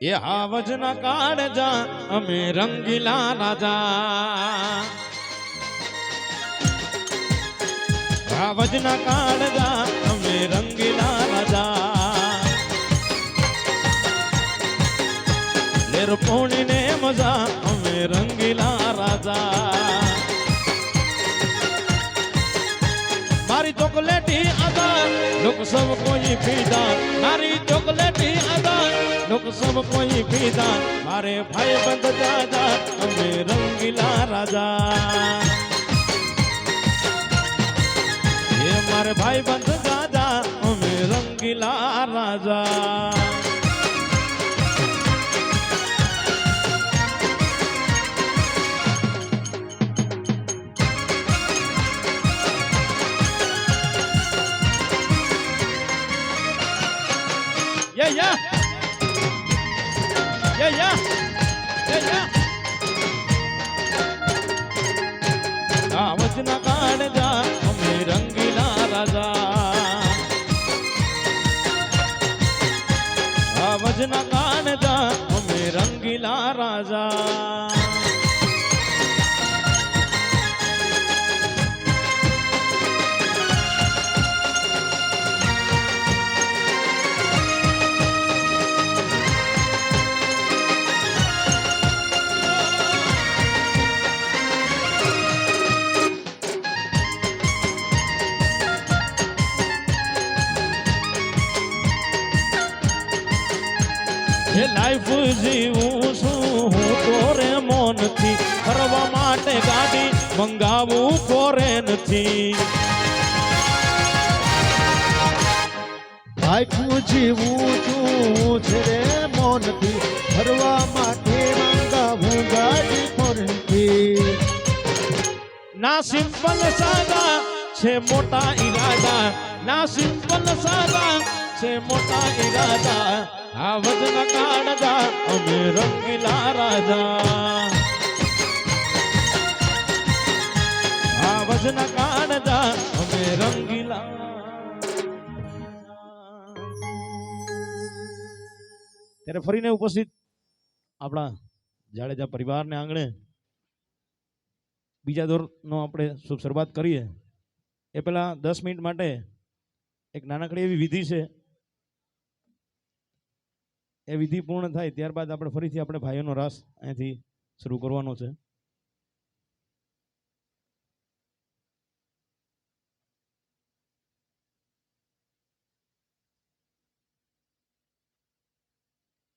એ હાવજના કાળજા અમે રંગીલા રાજા, હાવજના કાળજા અમે રંગીલા રાજા, લેર પોણી ને મજા અમે રંગીલા રાજા, મારી ચોકલેટી અદા लोग सब कोई पीदा, मारी चॉकलेटी अदा लोग सब कोई पीदा, मारे भाई बंद दादा અમે રંગીલા રાજા, ये मारे भाई बंद दादा અમે રંગીલા રાજા। Yeah, yeah. Yeah, yeah. Yeah, yeah. આવજના કાળજા અમે રંગીલા રાજા, આવજના કાળજા અમે રંગીલા રાજા। લાઈફ જીવું છું હું તોરે મોનથી, ફરવા માટે ગાડી મંગાવું ફોરેનથી, લાઈફ જીવું છું છે રે મોનથી, ફરવા માટે મંગાવું ગાડી ફોરેનથી, ના સિમ્પલ સાદા છે મોટા ઈરાદા, ના સિમ્પલ સાદા છે મોટા ઈરાદા, આવજના કાળજા અમે રંગીલા રાજા, આવજના કાળજા અમે રંગીલા। ત્યારે ફરીને ઉપસ્થિત આપણા જાડેજા પરિવારને આંગણે બીજા દોરનો આપણે શુભ શરૂઆત કરીએ એ પહેલા 10 મિનિટ માટે એક નાનકડી એવી વિધિ છે, એ વિધિ પૂર્ણ થાય ત્યારબાદ આપણે ફરીથી આપણે ભાઈઓનો રાસ અહીંથી શરૂ કરવાનો છે।